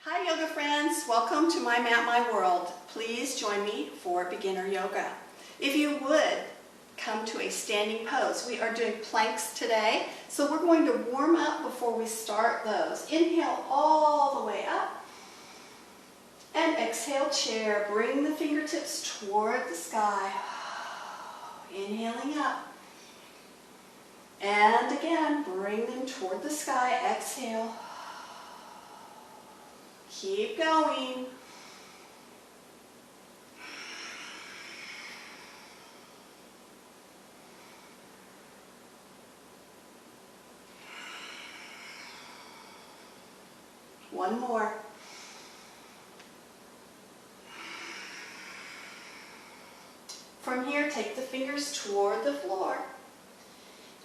Hi yoga friends, welcome to my mat, my world. Please join me for beginner yoga. If you would, come to a standing pose. We are doing planks today, so we're going to warm up before we start those. Inhale all the way up and exhale chair. Bring the fingertips toward the sky. Inhaling up. And again, bring them toward the sky. Exhale. Keep going. One more. From here, take the fingers toward the floor.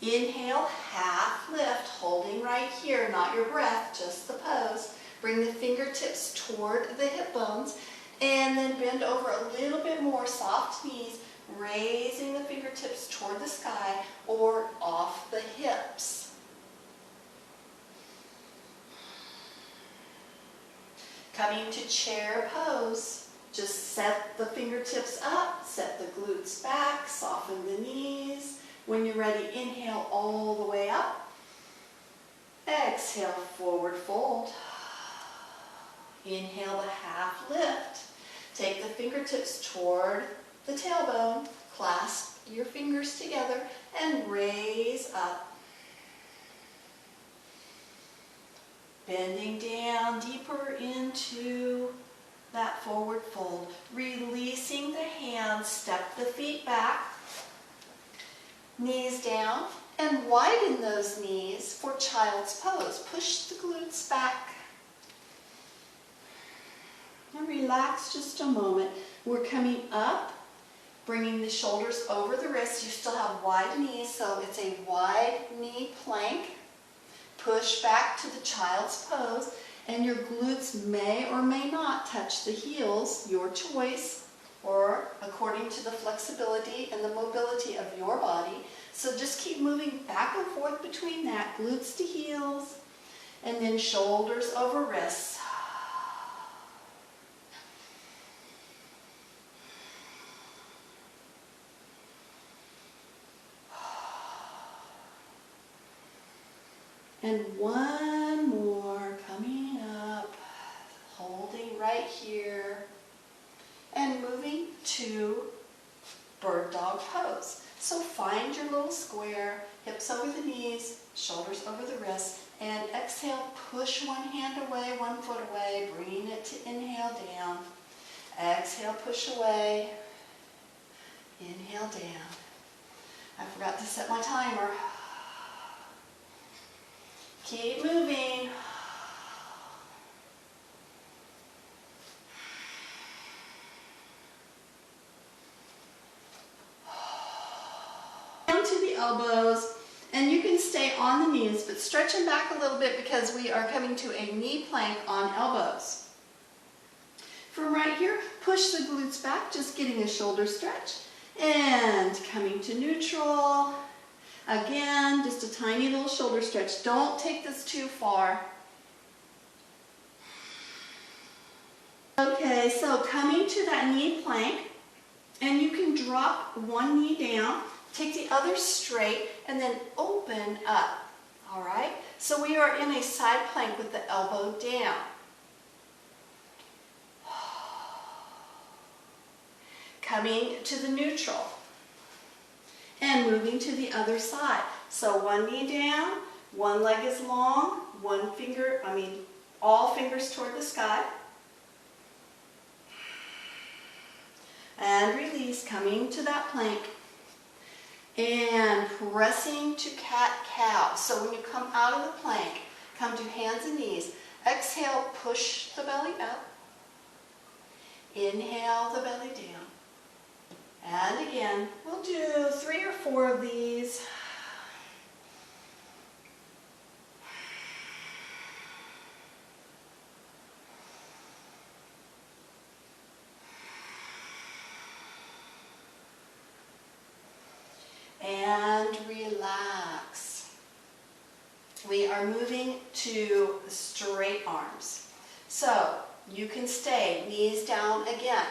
Inhale, half lift, holding right here, not your breath, just the pose. Bring the fingertips toward the hip bones and then bend over a little bit more, soft knees, raising the fingertips toward the sky or off the hips. Coming to chair pose, just set the fingertips up, set the glutes back, soften the knees. When you're ready, inhale all the way up. Exhale, forward fold. Inhale the half lift. Take the fingertips toward the tailbone, clasp your fingers together, and raise up. Bending down deeper into that forward fold. Releasing the hands, step the feet back, knees down, and widen those knees for child's pose. Push the glutes back. And relax just a moment. We're coming up, bringing the shoulders over the wrists. You still have wide knees, so it's a wide knee plank. Push back to the child's pose, and your glutes may or may not touch the heels, your choice, or according to the flexibility and the mobility of your body. So just keep moving back and forth between that, glutes to heels, and then shoulders over wrists. And one more coming up, holding right here, and moving to bird dog pose. So find your little square, hips over the knees, shoulders over the wrists, and exhale, push one hand away, 1 foot away, bringing it to inhale down. Exhale, push away, inhale down. I forgot to set my timer. Keep moving. Down to the elbows, and you can stay on the knees, but stretch them back a little bit because we are coming to a knee plank on elbows. From right here, push the glutes back, just getting a shoulder stretch, and coming to neutral. Again, just a tiny little shoulder stretch. Don't take this too far. Okay, so coming to that knee plank, and you can drop one knee down, take the other straight, and then open up. All right? So we are in a side plank with the elbow down. Coming to the neutral. And moving to the other side. So one knee down, one leg is long, all fingers toward the sky. And release, coming to that plank. And pressing to cat-cow. So when you come out of the plank, come to hands and knees. Exhale, push the belly up. Inhale the belly down. And again, we'll do 3 or 4 of these. And relax. We are moving to straight arms. So you can stay, knees down again.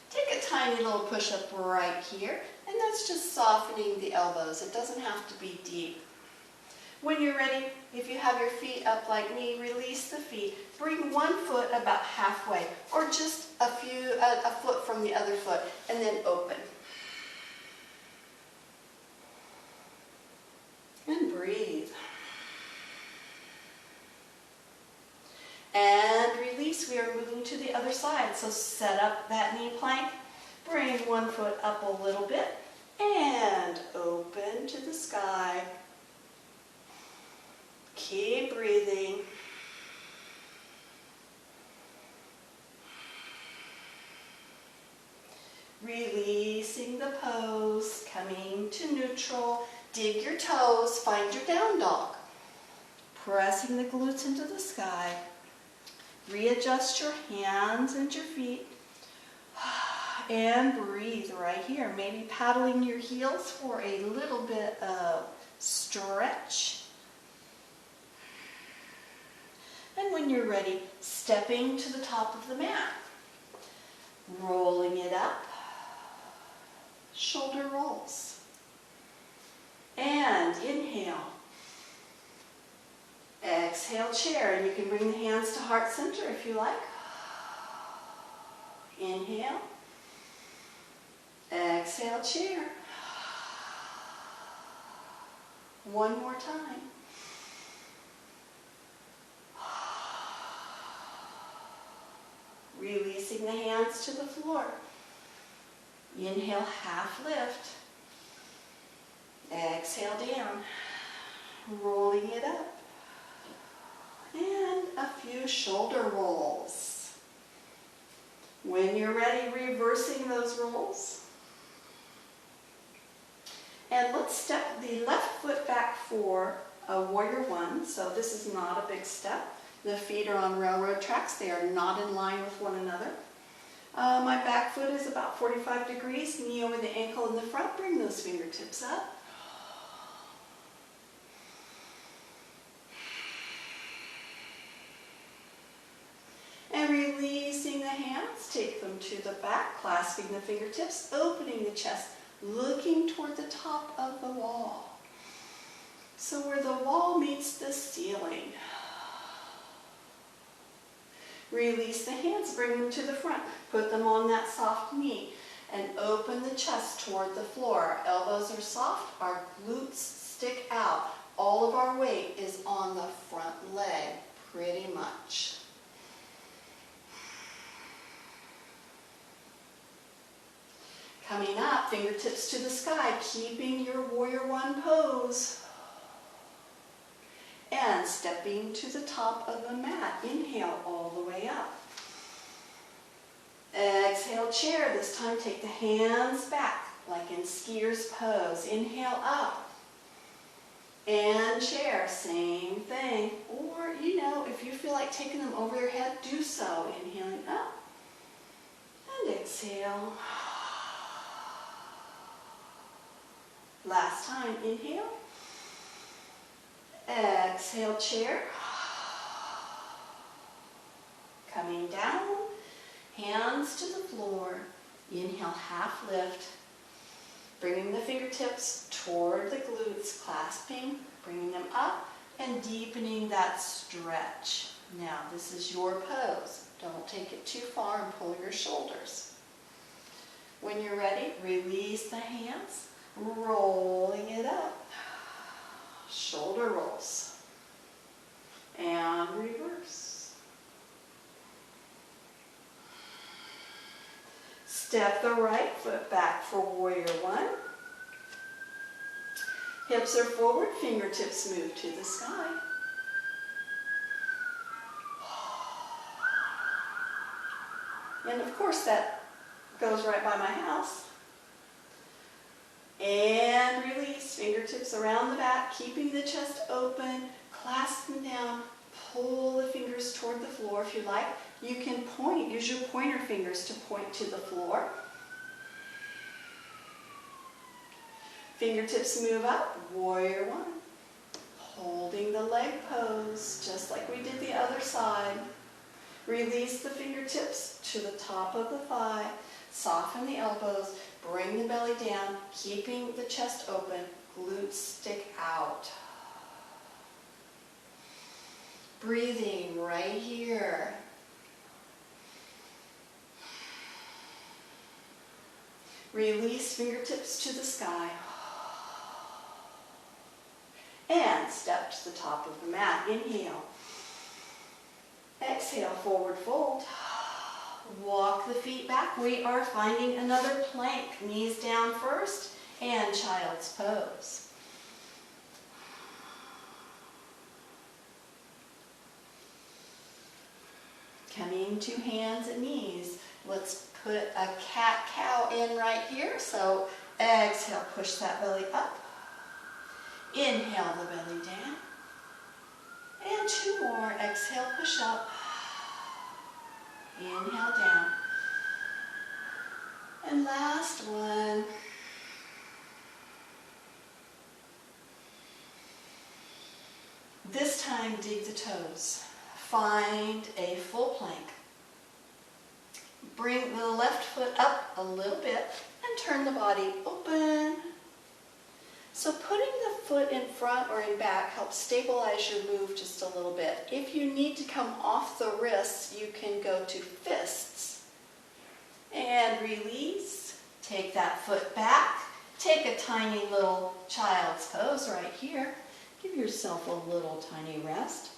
Take a tiny little push-up right here, and that's just softening the elbows. It doesn't have to be deep. When you're ready, if you have your feet up like me, release the feet. Bring one foot about halfway, or just a foot from the other foot, and then open. And breathe. And release. We are moving to the other side. So set up that knee plank. Bring one foot up a little bit. And open to the sky. Keep breathing. Releasing the pose. Coming to neutral. Dig your toes. Find your down dog. Pressing the glutes into the sky. Readjust your hands and your feet. And breathe right here. Maybe paddling your heels for a little bit of stretch. And when you're ready, stepping to the top of the mat. Rolling it up. Shoulder rolls. And inhale. Exhale, chair, and you can bring the hands to heart center if you like. Inhale. Exhale, chair. One more time. Releasing the hands to the floor. Inhale, half lift. Exhale down. Rolling it up. And a few shoulder rolls. When you're ready, reversing those rolls. And let's step the left foot back for a warrior one. So this is not a big step. The feet are on railroad tracks. They are not in line with one another. My back foot is about 45 degrees. Knee over the ankle in the front. Bring those fingertips up. And releasing the hands, take them to the back, clasping the fingertips, opening the chest, looking toward the top of the wall. So where the wall meets the ceiling. Release the hands, bring them to the front, put them on that soft knee, and open the chest toward the floor. Our elbows are soft, our glutes stick out. All of our weight is on the front leg, pretty much. Coming up, fingertips to the sky, keeping your warrior one pose. And stepping to the top of the mat. Inhale all the way up. Exhale, chair. This time take the hands back, like in skier's pose. Inhale up. And chair, same thing. Or, if you feel like taking them over your head, do so. Inhaling up. And exhale. Last time, inhale. Exhale, chair. Coming down, hands to the floor. Inhale, half lift. Bringing the fingertips toward the glutes, clasping, bringing them up, and deepening that stretch. Now, this is your pose. Don't take it too far and pull your shoulders. When you're ready, release the hands. Rolling it up, shoulder rolls, and reverse. Step the right foot back for warrior one. Hips are forward, fingertips move to the sky. And of course that goes right by my house. And release, fingertips around the back, keeping the chest open, clasp them down, pull the fingers toward the floor if you like. You can point, use your pointer fingers to point to the floor. Fingertips move up, warrior one. Holding the leg pose, just like we did the other side. Release the fingertips to the top of the thigh. Soften the elbows. Bring the belly down, keeping the chest open. Glutes stick out. Breathing right here. Release fingertips to the sky. And step to the top of the mat. Inhale. Exhale, forward fold. Walk the feet back. We are finding another plank. Knees down first and child's pose. Coming to hands and knees. Let's put a cat-cow in right here. So exhale, push that belly up. Inhale the belly down. And two more. Exhale, push up. Inhale down. And last one. This time, dig the toes. Find a full plank. Bring the left foot up a little bit and turn the body open. So putting the foot in front or in back helps stabilize your move just a little bit. If you need to come off the wrists, you can go to fists. And release. Take that foot back. Take a tiny little child's pose right here. Give yourself a little tiny rest.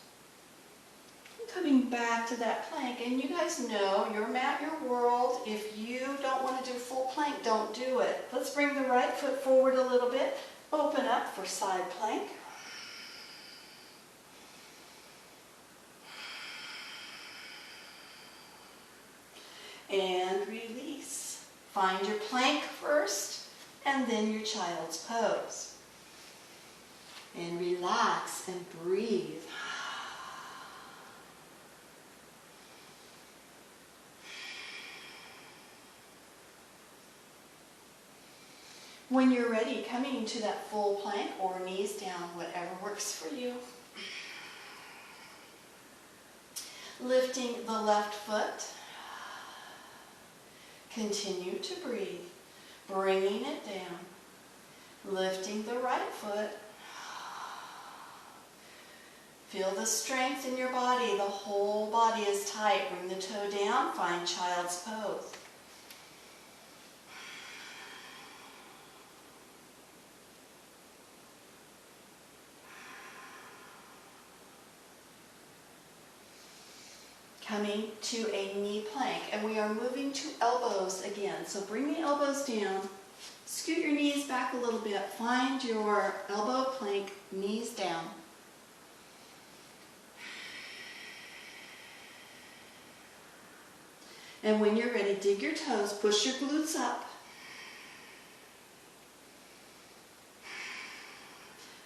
Coming back to that plank, and you guys know your mat, your world. If you don't want to do full plank, don't do it. Let's bring the right foot forward a little bit. Open up for side plank. And release. Find your plank first, and then your child's pose. And relax and breathe. When you're ready, coming to that full plank or knees down, whatever works for you. Lifting the left foot. Continue to breathe. Bringing it down. Lifting the right foot. Feel the strength in your body. The whole body is tight. Bring the toe down. Find child's pose. Coming to a knee plank, and we are moving to elbows again. So bring the elbows down, scoot your knees back a little bit, find your elbow plank, knees down. And when you're ready, dig your toes, push your glutes up.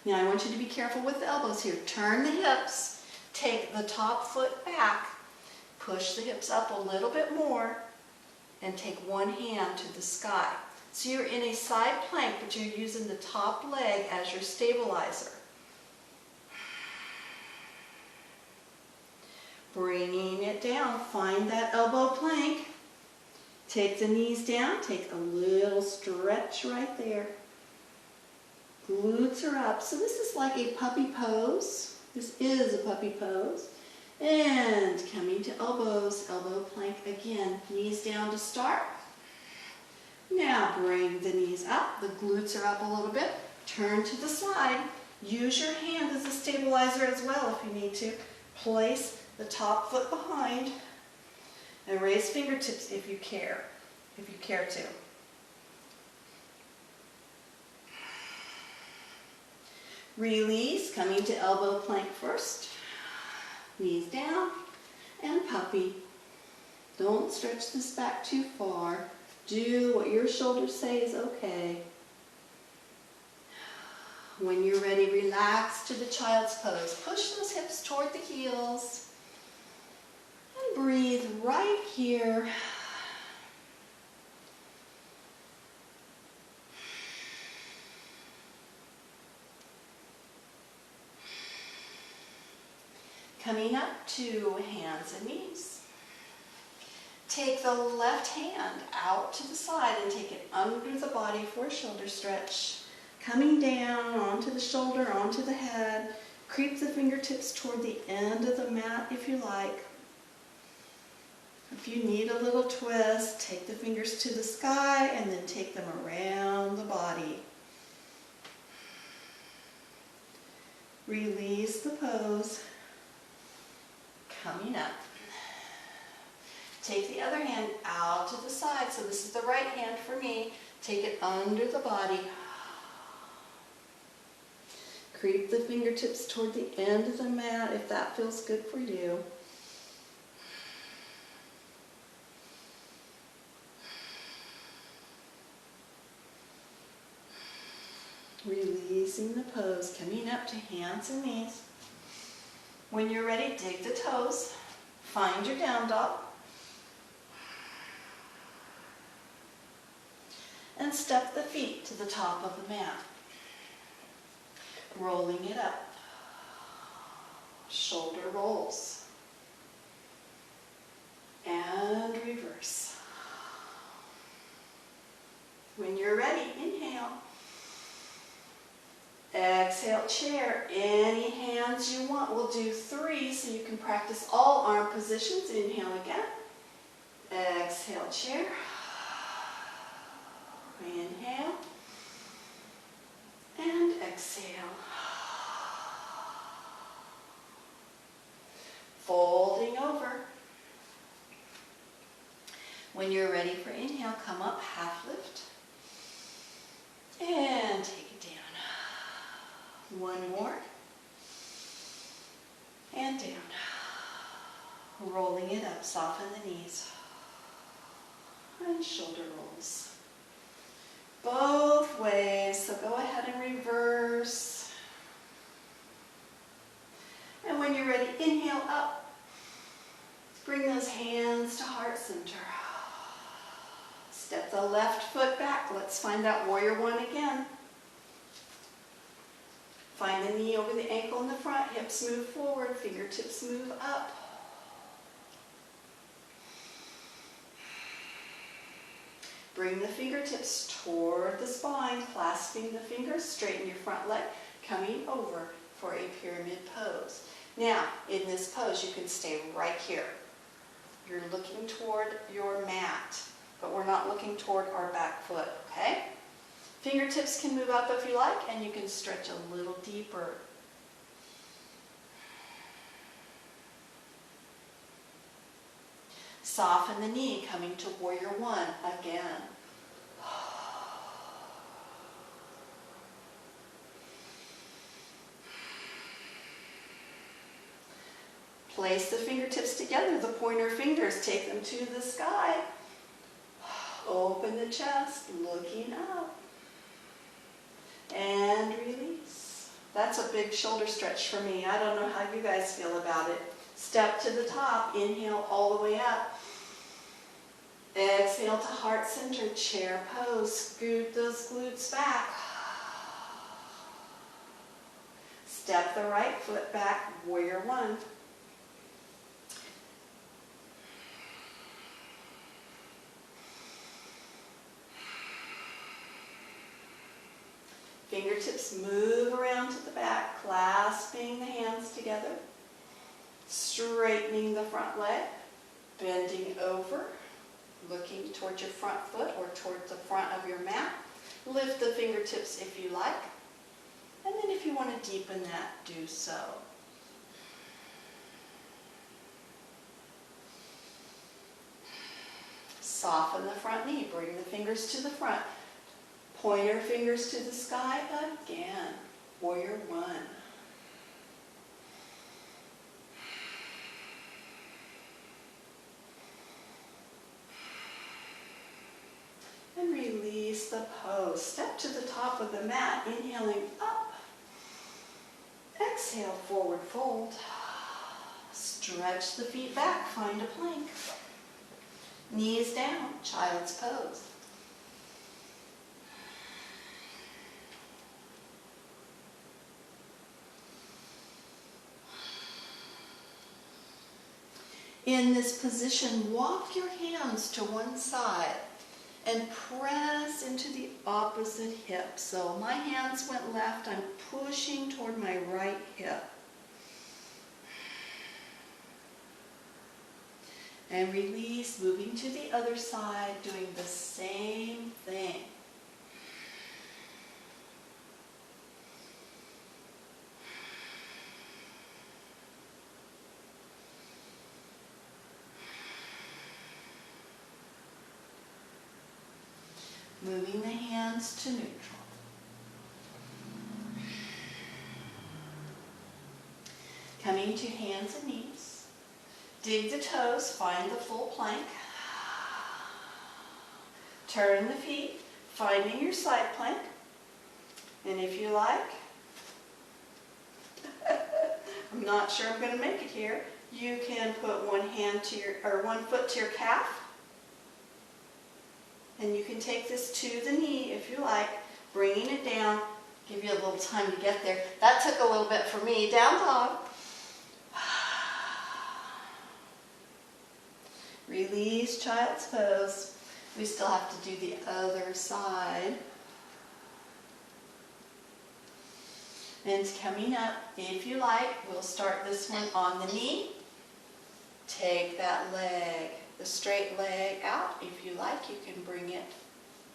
Now I want you to be careful with the elbows here. Turn the hips, take the top foot back, push the hips up a little bit more, and take one hand to the sky. So you're in a side plank, but you're using the top leg as your stabilizer. Bringing it down, find that elbow plank. Take the knees down, take a little stretch right there. Glutes are up. So this is like a puppy pose. This is a puppy pose. And coming to elbows, elbow plank again. Knees down to start. Now bring the knees up. The glutes are up a little bit. Turn to the side. Use your hand as a stabilizer as well if you need to. Place the top foot behind. And raise fingertips if you care to. Release, coming to elbow plank first. Knees down, and puppy. Don't stretch this back too far. Do what your shoulders say is okay. When you're ready, relax to the child's pose. Push those hips toward the heels. And breathe right here. Coming up to hands and knees. Take the left hand out to the side and take it under the body for a shoulder stretch. Coming down onto the shoulder, onto the head. Creep the fingertips toward the end of the mat if you like. If you need a little twist, take the fingers to the sky and then take them around the body. Release the pose. Coming up. Take the other hand out to the side. So this is the right hand for me. Take it under the body. Creep the fingertips toward the end of the mat if that feels good for you. Releasing the pose, coming up to hands and knees. When you're ready, dig the toes. Find your down dog. And step the feet to the top of the mat. Rolling it up. Shoulder rolls. And reverse. When you're ready, inhale. Exhale, chair. Any hands you want. We'll do 3 so you can practice all arm positions. Inhale again. Exhale, chair. Inhale. And exhale. Folding over. When you're ready for inhale, come up, half lift. And take it down. One more. And down. Rolling it up, soften the knees. And shoulder rolls. Both ways, so go ahead and reverse. And when you're ready, inhale up. Bring those hands to heart center. Step the left foot back. Let's find that warrior one again. Find the knee over the ankle in the front, hips move forward, fingertips move up. Bring the fingertips toward the spine, clasping the fingers, straighten your front leg, coming over for a pyramid pose. Now, in this pose, you can stay right here. You're looking toward your mat, but we're not looking toward our back foot, okay? Fingertips can move up if you like, and you can stretch a little deeper. Soften the knee, coming to warrior one again. Place the fingertips together, the pointer fingers, take them to the sky. Open the chest, looking up. And release. That's a big shoulder stretch for me. I don't know how you guys feel about it. Step to the top, inhale all the way up. Exhale to heart center, chair pose. Scoot those glutes back. Step the right foot back, warrior one. Fingertips move around to the back, clasping the hands together, straightening the front leg, bending over, looking towards your front foot or towards the front of your mat. Lift the fingertips if you like, and then if you want to deepen that, do so. Soften the front knee, bring the fingers to the front. Pointer fingers to the sky again. Warrior one. And release the pose. Step to the top of the mat, inhaling up. Exhale, forward fold. Stretch the feet back, find a plank. Knees down, child's pose. In this position, walk your hands to one side and press into the opposite hip. So my hands went left, I'm pushing toward my right hip. And release, moving to the other side, doing the same thing. Moving the hands to neutral. Coming to hands and knees. Dig the toes, find the full plank. Turn the feet, finding your side plank. And if you like, I'm not sure I'm going to make it here, you can put one foot to your calf. And you can take this to the knee if you like, bringing it down. Give you a little time to get there. That took a little bit for me. Down dog. Release child's pose. We still have to do the other side. And coming up, if you like, we'll start this one on the knee. Take that leg, the straight leg out. If you like, you can bring it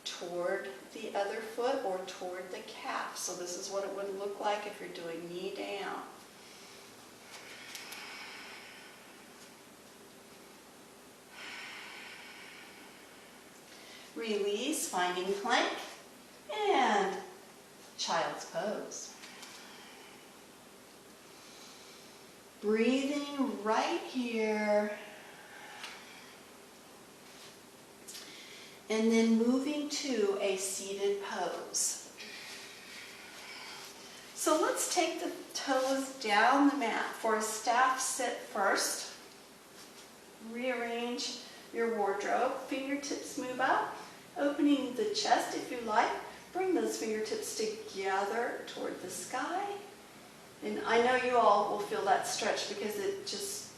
toward the other foot or toward the calf. So this is what it would look like if you're doing knee down. Release, finding plank, and child's pose. Breathing right here. And then moving to a seated pose. So let's take the toes down the mat for a staff sit first. Rearrange your wardrobe. Fingertips move up. Opening the chest if you like. Bring those fingertips together toward the sky. And I know you all will feel that stretch because it just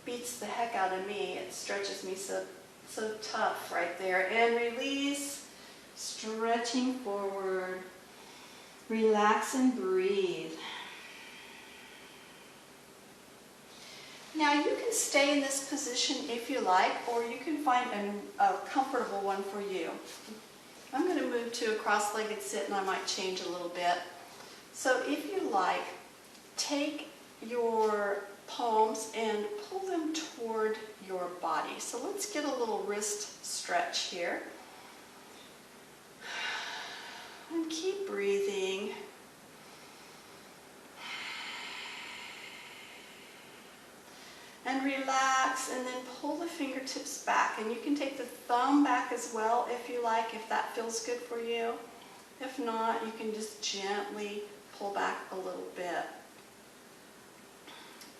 beats the heck out of me. It stretches me so tough right there. And release, stretching forward. Relax and breathe. Now you can stay in this position if you like, or you can find a comfortable one for you. I'm going to move to a cross-legged sit and I might change a little bit. So if you like, take your palms and pull them toward your body. So let's get a little wrist stretch here. And keep breathing. And relax, and then pull the fingertips back. And you can take the thumb back as well if you like, if that feels good for you. If not, you can just gently pull back a little bit.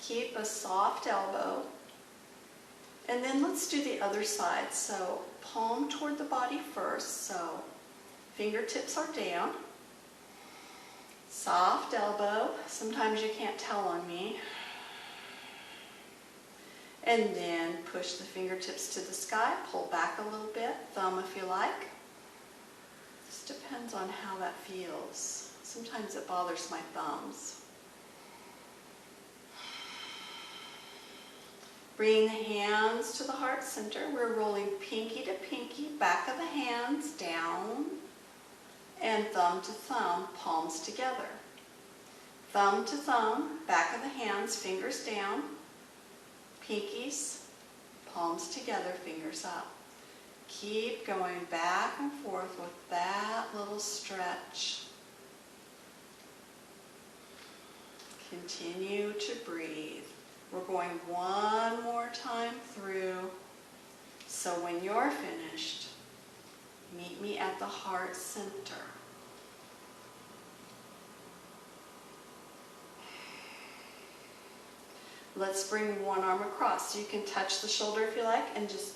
Keep a soft elbow. And then let's do the other side. So palm toward the body first. So fingertips are down. Soft elbow. Sometimes you can't tell on me. And then push the fingertips to the sky. Pull back a little bit. Thumb if you like. This depends on how that feels. Sometimes it bothers my thumbs. Bring the hands to the heart center. We're rolling pinky to pinky, back of the hands down, and thumb to thumb, palms together. Thumb to thumb, back of the hands, fingers down, pinkies, palms together, fingers up. Keep going back and forth with that little stretch. Continue to breathe. We're going one more time through. So when you're finished, meet me at the heart center. Let's bring one arm across. So you can touch the shoulder if you like and just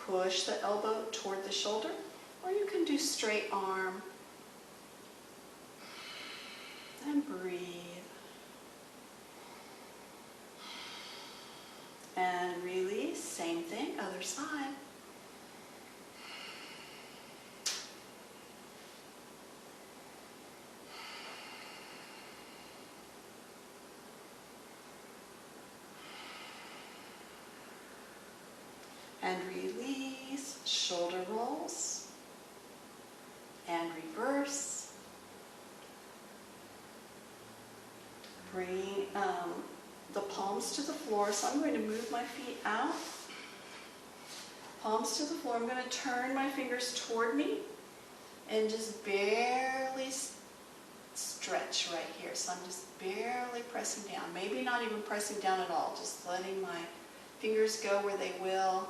push the elbow toward the shoulder, or you can do straight arm. And breathe. And release. other side. And release, shoulder rolls, and reverse. Bring the palms to the floor, so I'm going to move my feet out. Palms to the floor. I'm going to turn my fingers toward me and just barely stretch right here. So I'm just barely pressing down. Maybe not even pressing down at all, just letting my fingers go where they will.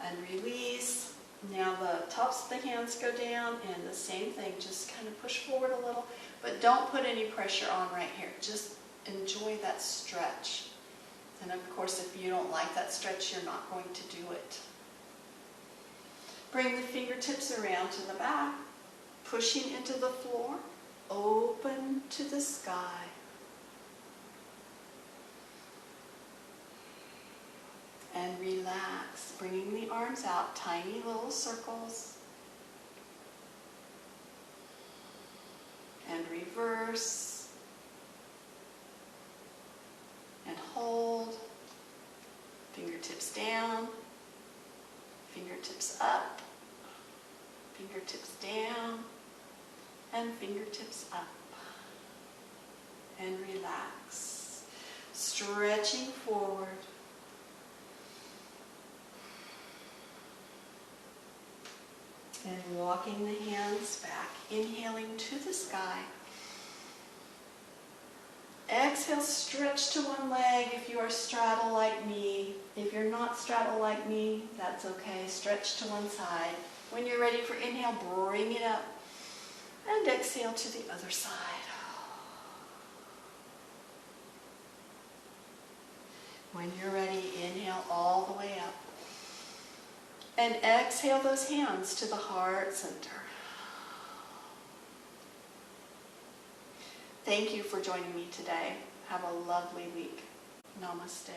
And release. Now the tops of the hands go down, and the same thing, just kind of push forward a little, but don't put any pressure on right here. Just enjoy that stretch. And of course, if you don't like that stretch, you're not going to do it. Bring the fingertips around to the back, pushing into the floor, open to the sky. And relax, bringing the arms out, tiny little circles. And reverse. And hold. Fingertips down. Fingertips up. Fingertips down. And fingertips up. And relax. Stretching forward. And walking the hands back, inhaling to the sky. Exhale, stretch to one leg if you are straddle like me. If you're not straddle like me, that's okay. Stretch to one side. When you're ready for inhale, bring it up. And exhale to the other side. When you're ready, inhale all the way up. And exhale those hands to the heart center. Thank you for joining me today. Have a lovely week. Namaste.